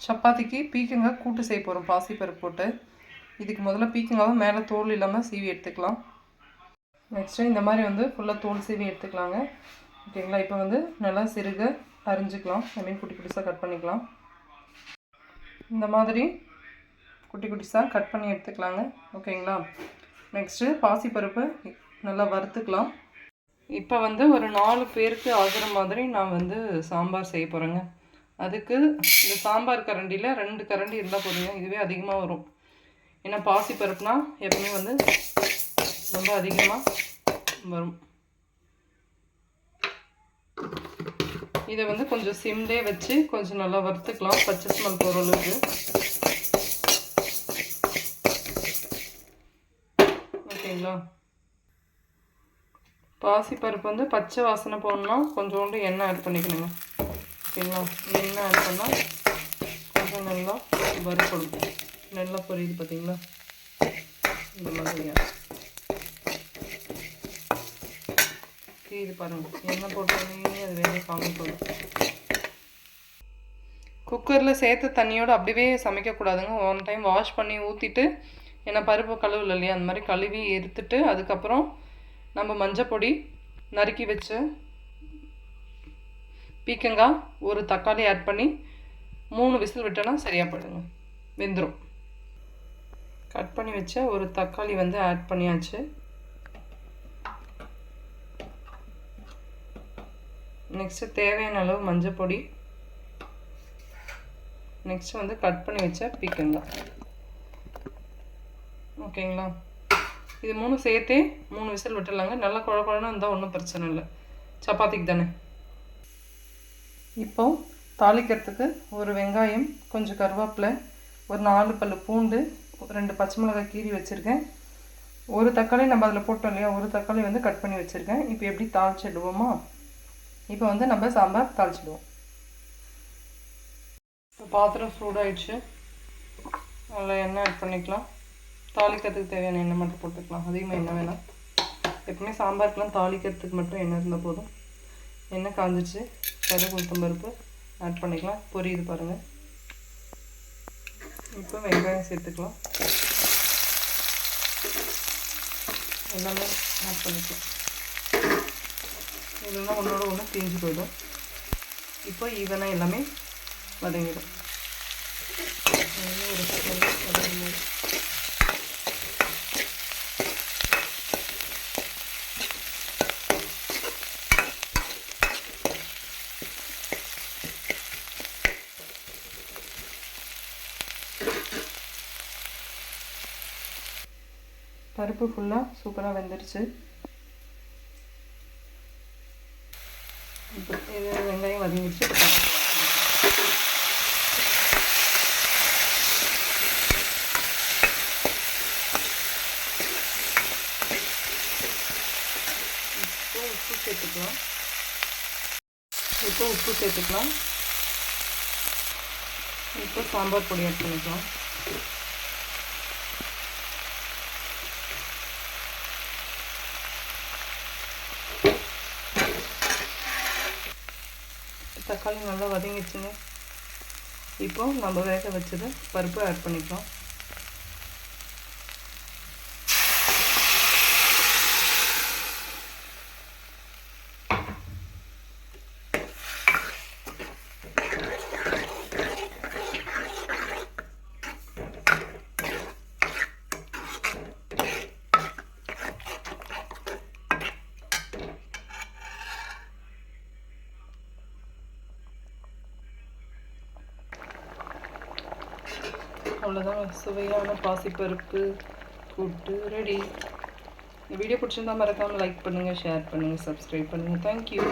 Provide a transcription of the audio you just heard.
சப்பாத்திக்கு பீக்கங்காய் கூட்டு செய்ய போகிறோம் பாசிப்பருப்பு போட்டு. இதுக்கு முதல்ல பீக்கங்காவை மேலே தோல் இல்லாமல் சீவி எடுத்துக்கலாம். நெக்ஸ்ட்டு இந்த மாதிரி வந்து ஃபுல்லாக தோல் சீவி எடுத்துக்கலாங்க. ஓகேங்களா. இப்போ வந்து நல்லா சிறுக அரிஞ்சிக்கலாம். குட்டி குட்டிஸாக கட் பண்ணிக்கலாம். இந்த மாதிரி குட்டி குட்டிஸாக கட் பண்ணி எடுத்துக்கலாங்க. ஓகேங்களா. நெக்ஸ்ட்டு பாசிப்பருப்பு நல்லா வறுத்துக்கலாம். இப்போ வந்து ஒரு 4 பேருக்கு ஆகிற மாதிரி நான் வந்து சாம்பார் செய்ய போகிறேங்க. அதுக்கு இந்த சாம்பார் கரண்டியில் 2 கரண்டி இருந்தால் போதுங்க. இதுவே அதிகமாக வரும். ஏன்னா பாசிப்பருப்புனா எப்பவுமே வந்து ரொம்ப அதிகமாக வரும். இதை வந்து கொஞ்சம் சிம்லே வச்சு கொஞ்சம் நல்லா வறுத்துக்கலாம். பச்சை ஸ்மெல் போகிற அளவுக்கு. ஓகேங்களா. பாசிப்பருப்பு வந்து பச்சை வாசனை போகணுன்னா கொஞ்சோண்டு எண்ணெய் ஆட் பண்ணிக்கணுங்க. ஓகேங்களா. எண்ணெய் ஆட் பண்ணால் கொஞ்சம் நல்லா வறுப்படும். நல்லா பொரியுது பார்த்தீங்களா. இந்த மாதிரியா இது பாருங்கள். எண்ணெய் போட்டோன்னே அது வேக காமிக்கணும். குக்கரில் சேர்த்து தண்ணியோடு அப்படியே சமைக்கக்கூடாதுங்க. 1 டைம் வாஷ் பண்ணி ஊற்றிட்டு, ஏன்னா பருப்பு கழுவுல இல்லையா, அந்த மாதிரி கழுவி எடுத்துட்டு அதுக்கப்புறம் நம்ம மஞ்சள் பொடி, நறுக்கி வச்ச பீக்கங்காய், ஒரு தக்காளி ஆட் பண்ணி 3 விசில் விட்டோன்னா சரியாக போயிடுங்க, வெந்துடும். கட் பண்ணி வச்ச ஒரு தக்காளி வந்து ஆட் பண்ணியாச்சு. நெக்ஸ்ட்டு தேவையான அளவு மஞ்சள் பொடி. நெக்ஸ்ட்டு வந்து கட் பண்ணி வச்ச பீக்கங்காய். ஓகேங்களா. இது 3 சேர்த்தே 3 விசில் விட்டுடலாங்க. நல்லா குழன்னு இருந்தால் ஒன்றும் பிரச்சனை இல்லை, சப்பாத்திக்கு தானே. இப்போது தாளிக்கிறதுக்கு ஒரு வெங்காயம், கொஞ்சம் கருவேப்பிலை, ஒரு 4 பல் பூண்டு, 2 பச்சை மிளகாய் கீறி வச்சுருக்கேன். ஒரு தக்காளி நம்ம அதில் போட்டோம் இல்லையா, ஒரு தக்காளி வந்து கட் பண்ணி வச்சுருக்கேன். இப்போ எப்படி தாளிச்சிடுவோமா. இப்போ வந்து நம்ம சாம்பார் தாளிச்சிடுவோம். இப்போ பாத்திரம் சூடாகிடுச்சு. அதில் எண்ணெய் ஆட் பண்ணிக்கலாம். தாளிக்கிறதுக்கு தேவையான எண்ணெய் மட்டும் போட்டுக்கலாம். அதிகமாக எண்ணெய் வேணாம். எப்பவுமே சாம்பாருக்கெலாம் தாளிக்கிறதுக்கு மட்டும் எண்ணெய் இருந்தால் போதும். எண்ணெய் காஞ்சிச்சு. கடுகு, உளுத்தம் பருப்பு ஆட் பண்ணிக்கலாம். பொரியுது பாருங்கள். இப்போ வெங்காயம் சேர்த்துக்கலாம். எல்லாமே ஆட் பண்ணிக்கலாம். இல்லைன்னா ஒன்றோட ஒன்று தீஞ்சு போயிடும். இப்போ ஈவனாக எல்லாமே வதங்கிடும். ஒரு பருப்பு ஃபுல்லாக சூப்பராக வெந்துருச்சு. இப்போ இது வெங்காயம் வதங்கிடுச்சு. இப்போ உப்பு சேர்த்துக்கலாம். இப்போ சாம்பார் பொடி ஆட் பண்ணிக்கலாம். தக்காளி நல்லா வதங்கிடுச்சுங்க. இப்போ நம்ம வேக வச்சது பருப்பு ஆட் பண்ணிக்கலாம். அவ்வளோதான், சுவையான பாசிப்பருப்பு கூட்டு ரெடி. இந்த வீடியோ பிடிச்சிருந்தா மறக்காமல் லைக் பண்ணுங்கள், ஷேர் பண்ணுங்கள், சப்ஸ்கிரைப் பண்ணுங்கள். தேங்க்யூ.